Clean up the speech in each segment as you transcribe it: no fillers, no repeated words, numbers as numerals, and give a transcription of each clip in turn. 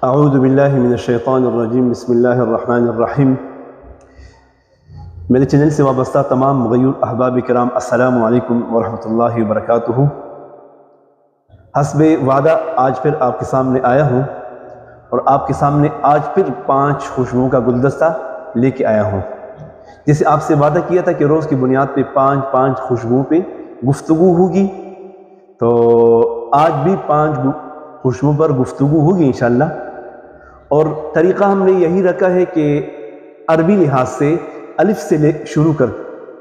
اعوذ باللہ من الشیطان الرجیم، بسم اللہ الرحمن الرحیم۔ میرے چینل سے وابستہ تمام مغیر احباب کرام، السلام علیکم ورحمۃ اللہ وبرکاتہ۔ حسب وعدہ آج پھر آپ کے سامنے آیا ہوں اور آپ کے سامنے آج پھر 5 خوشبوؤں کا گلدستہ لے کے آیا ہوں۔ جیسے آپ سے وعدہ کیا تھا کہ روز کی بنیاد پہ 5 خوشبوؤں پہ گفتگو ہوگی، تو آج بھی 5 خوشبوؤں پر گفتگو ہوگی انشاءاللہ۔ اور طریقہ ہم نے یہی رکھا ہے کہ عربی لحاظ سے الف سے شروع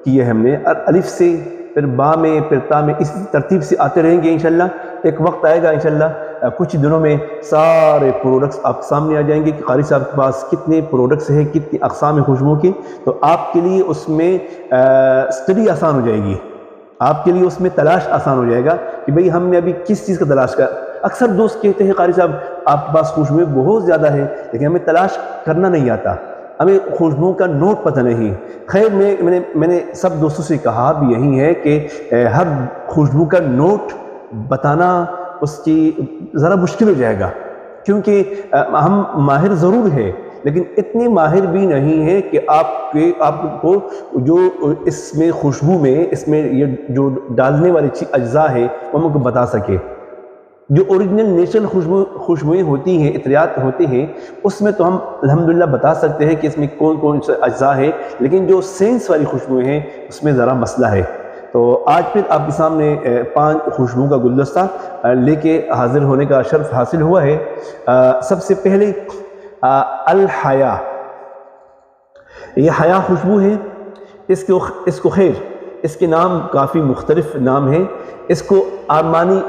کیے ہم نے، الف سے پھر با میں پھر تا میں، اسی ترتیب سے آتے رہیں گے انشاءاللہ۔ ایک وقت آئے گا انشاءاللہ کچھ دنوں میں سارے پروڈکٹس آپ سامنے آ جائیں گے کہ قاری صاحب کے پاس کتنے پروڈکٹس ہیں، کتنی اقسام خوشبوؤں کی، تو آپ کے لیے اس میں اسٹڈی آسان ہو جائے گی، آپ کے لیے اس میں تلاش آسان ہو جائے گا کہ بھئی ہم نے ابھی کس چیز کا تلاش کر۔ اکثر دوست کہتے ہیں قاری صاحب آپ کے پاس خوشبوئیں بہت زیادہ ہیں لیکن ہمیں تلاش کرنا نہیں آتا، ہمیں خوشبوؤں کا نوٹ پتہ نہیں۔ خیر میں نے سب دوستوں سے کہا بھی یہی ہے کہ ہر خوشبو کا نوٹ بتانا اس کی ذرا مشکل ہو جائے گا، کیونکہ ہم ماہر ضرور ہیں لیکن اتنے ماہر بھی نہیں ہیں کہ آپ کو جو اس میں خوشبو میں اس میں یہ جو ڈالنے والی اجزاء ہے وہ ہم کو بتا سکے۔ جو اوریجنل نیچرل خوشبوئیں ہوتی ہیں، عطریات ہوتے ہیں، اس میں تو ہم الحمدللہ بتا سکتے ہیں کہ اس میں کون سے اجزاء ہیں، لیکن جو سینس والی خوشبوئیں ہیں اس میں ذرا مسئلہ ہے۔ تو آج پھر آپ کے سامنے 5 خوشبوؤں کا گلدستہ لے کے حاضر ہونے کا شرف حاصل ہوا ہے۔ سب سے پہلے الحیا، یہ حیا خوشبو ہے۔ اس کو خیر اس کے نام کافی مختلف نام ہیں۔ اس کو آرمانی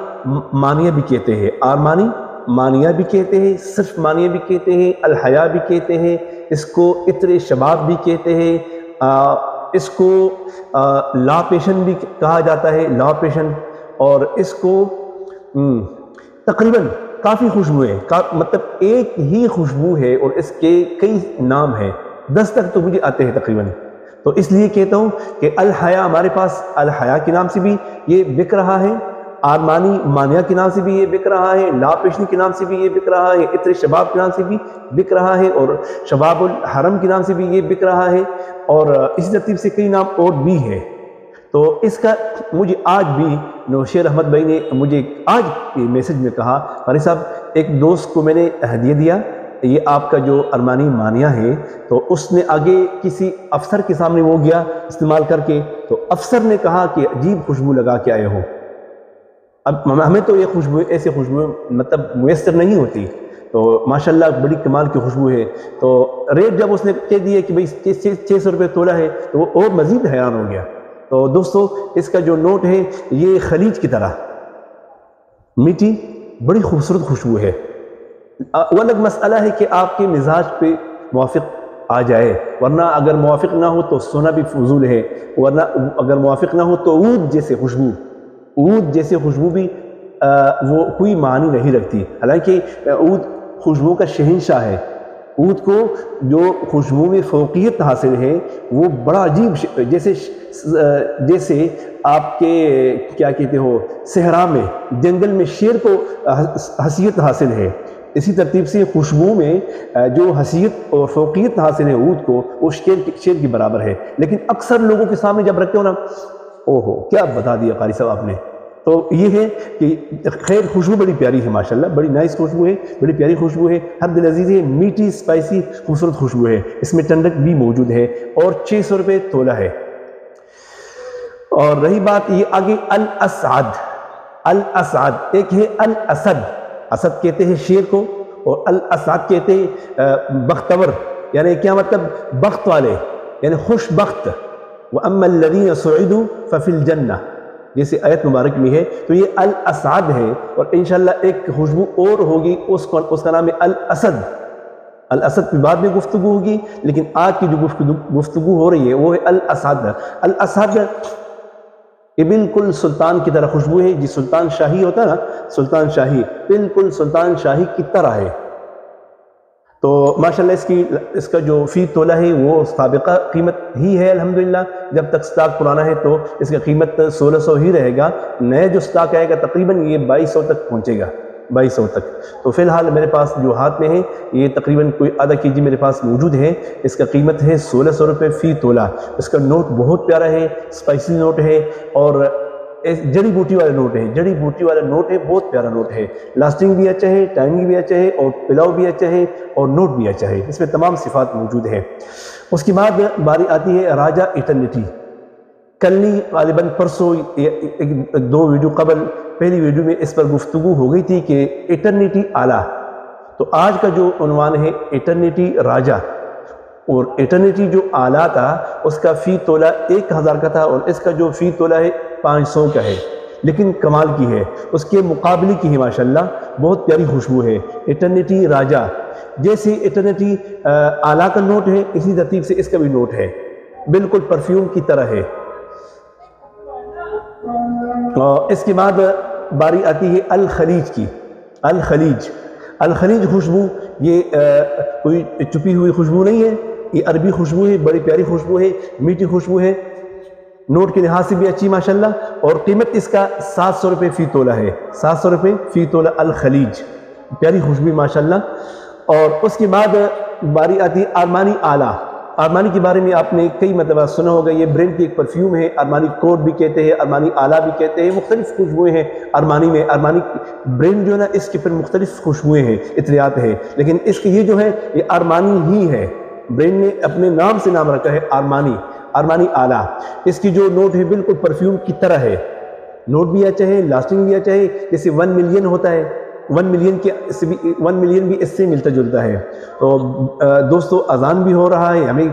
مانیہ بھی کہتے ہیں، آرمانی مانیہ بھی کہتے ہیں، صرف مانیہ بھی کہتے ہیں، الحیا بھی کہتے ہیں، اس کو عطر شباب بھی کہتے ہیں، اس کو لا پیشن بھی کہا جاتا ہے، لا پیشن۔ اور اس کو تقریباً کافی خوشبو ہے، مطلب ایک ہی خوشبو ہے اور اس کے کئی نام ہیں، 10 تک تو مجھے آتے ہیں تقریباً۔ تو اس لیے کہتا ہوں کہ الحیا ہمارے پاس الحیا کے نام سے بھی یہ بک رہا ہے، آرمانی مانیہ کے نام سے بھی یہ بک رہا ہے، لا پیشنی کے نام سے بھی یہ بک رہا ہے، عطر شباب کے نام سے بھی بک رہا ہے، اور شباب الحرم کے نام سے بھی یہ بک رہا ہے، اور اسی ترتیب سے کئی نام اور بھی ہے۔ تو اس کا مجھے آج بھی نوشیر احمد بھائی نے مجھے آج میسج میں کہا، قاری صاحب ایک دوست کو میں نے ہدیہ دیا، یہ آپ کا جو ارمانی مانیہ ہے، تو اس نے آگے کسی افسر کے سامنے وہ گیا استعمال کر کے، تو افسر نے کہا کہ عجیب خوشبو لگا کے آئے ہو۔ اب ہمیں تو یہ خوشبو ایسے خوشبو مطلب میسر نہیں ہوتی، تو ماشاءاللہ بڑی کمال کی خوشبو ہے۔ تو ریٹ جب اس نے کہہ دیا کہ بھئی 600 روپے تولہ ہے، تو وہ اور مزید حیران ہو گیا۔ تو دوستو اس کا جو نوٹ ہے یہ خلیج کی طرح میٹھی بڑی خوبصورت خوشبو ہے۔ وہ الگ مسئلہ ہے کہ آپ کے مزاج پہ موافق آ جائے، ورنہ اگر موافق نہ ہو تو سونا بھی فضول ہے، ورنہ اگر موافق نہ ہو تو عود جیسے خوشبو بھی وہ کوئی معنی نہیں رکھتی، حالانکہ عود خوشبو کا شہنشاہ ہے۔ عود کو جو خوشبو میں فوقیت حاصل ہے وہ بڑا عجیب، جیسے آپ کے کیا کہتے ہو صحرا میں جنگل میں شیر کو حیثیت حاصل ہے، اسی ترتیب سے خوشبو میں جو حیثیت اور فوقیت حاصل ہے عود کو، وہ شیر کے برابر ہے۔ لیکن اکثر لوگوں کے سامنے جب رکھتے ہو نا، اوہو کیا بتا دیا قاری صاحب آپ نے۔ تو یہ ہے کہ خیر خوشبو بڑی پیاری ہے ماشاءاللہ، بڑی نائس خوشبو ہے، بڑی پیاری خوشبو ہے، ہر دل عزیز ہے، میٹھی اسپائسی خوبصورت خوشبو ہے، اس میں ٹنڈک بھی موجود ہے اور 600 روپے تولہ ہے۔ اور رہی بات یہ آگے الاسعد، ایک ہے الاسد، اسد کہتے ہیں شیر کو، اور الاسعد کہتے ہیں بختور، یعنی کیا مطلب بخت والے، یعنی خوش بخت۔ وَأَمَّا الَّذِينَ سُعِدُوا فَفِي الْجَنَّةِ، جیسے آیت مبارک میں ہے، تو یہ الاسعد ہے۔ اور انشاءاللہ ایک خوشبو اور ہوگی، اس کا نام ہے الاسد۔ الاسد پہ بعد میں گفتگو ہوگی، لیکن آج کی جو گفتگو ہو رہی ہے وہ ہے الاسد۔ الاسد یہ بالکل سلطان کی طرح خوشبو ہے، جی سلطان شاہی ہوتا ہے نا، سلطان شاہی بالکل سلطان شاہی کی طرح ہے۔ تو ماشاءاللہ اس کا جو فی تولہ ہے وہ سابقہ قیمت ہی ہے الحمدللہ، جب تک سٹاک پرانا ہے تو اس کا قیمت 1600 ہی رہے گا، نئے جو سٹاک آئے گا تقریباً یہ 2200 تک پہنچے گا۔ 2200 تک۔ تو فی الحال میرے پاس جو ہاتھ میں ہے یہ تقریباً کوئی آدھا کے جی میرے پاس موجود ہے۔ اس کا قیمت ہے 1600 روپے فی تولہ۔ اس کا نوٹ بہت پیارا ہے، اسپائسی نوٹ ہے اور جڑی بوٹی والا نوٹ ہے، جڑی بوٹی والا نوٹ ہے، بہت پیارا نوٹ ہے۔ لاسٹنگ بھی اچھا ہے، ٹائمنگ بھی اچھا ہے اور پلاؤ بھی اچھا ہے اور نوٹ بھی اچھا ہے، اس میں تمام صفات موجود ہے۔ اس کے بعد باری آتی ہے راجہ ایٹرنیٹی۔ کل نہیں غالباً پرسوں دو ویڈیو قبل پہلی ویڈیو میں اس پر گفتگو ہو گئی تھی کہ ایٹرنیٹی آلہ، تو آج کا جو عنوان ہے ایٹرنیٹی راجہ۔ اور ایٹرنیٹی جو آلہ تھا اس کا فی تولہ 1000 کا تھا اور اس کا جو فی تولہ ہے 500 کا ہے، لیکن کمال کی ہے، اس کے مقابلے کی ہے ماشاءاللہ، بہت پیاری خوشبو ہے ایٹرنیٹی راجہ۔ جیسے ایٹرنیٹی آلہ کا نوٹ ہے اسی ترتیب سے اس کا بھی نوٹ ہے، بالکل پرفیوم کی طرح ہے۔ اس کے بعد باری آتی ہے الخلیج کی۔ الخلیج خوشبو یہ کوئی چھپی ہوئی خوشبو نہیں ہے، یہ عربی خوشبو ہے، بڑی پیاری خوشبو ہے، میٹھی خوشبو ہے، نوٹ کے لحاظ سے بھی اچھی ماشاءاللہ، اور قیمت اس کا 700 روپے فی تولہ ہے، 700 روپے فی تولہ الخلیج، پیاری خوشبو ماشاءاللہ۔ اور اس کے بعد باری آتی ہے ارمانی آلہ۔ ارمانی کے بارے میں آپ نے کئی مرتبہ سنا ہوگا، یہ برینڈ کی ایک پرفیوم ہے، ارمانی کوٹ بھی کہتے ہیں، ارمانی آلہ بھی کہتے ہیں، مختلف خوشبوئیں ہیں ارمانی میں۔ ارمانی برینڈ جو ہے نا اس کے پر مختلف خوشبوئیں ہیں، عطریات ہیں، لیکن اس کے یہ جو ہے یہ ارمانی ہی ہے، برینڈ نے اپنے نام سے نام رکھا ہے ارمانی آلہ۔ اس کی جو نوٹ ہے بالکل پرفیوم کی طرح ہے، نوٹ بھی اچھا ہے، لاسٹنگ بھی اچھا ہے، جیسے 1 ملین ہوتا ہے، 1 ملین بھی اس سے ملتا جلتا ہے۔ تو دوستو اذان بھی ہو رہا ہے، ہمیں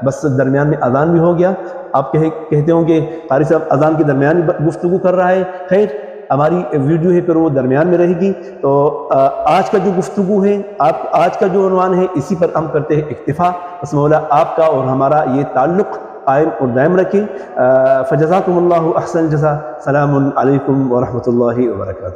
بس درمیان میں اذان بھی ہو گیا، آپ کہتے ہوں کہ قاری صاحب اذان کے درمیان گفتگو کر رہا ہے، خیر ہماری ویڈیو ہے پھر وہ درمیان میں رہے گی۔ تو آج کا جو گفتگو ہے، آج کا جو عنوان ہے اسی پر ہم کرتے ہیں اکتفا۔ بس مولا آپ کا اور ہمارا یہ تعلق قائم اور دائم رکھیں۔ فجزاکم اللہ احسن الجزا۔ السلام علیکم ورحمۃ اللہ وبرکاتہ۔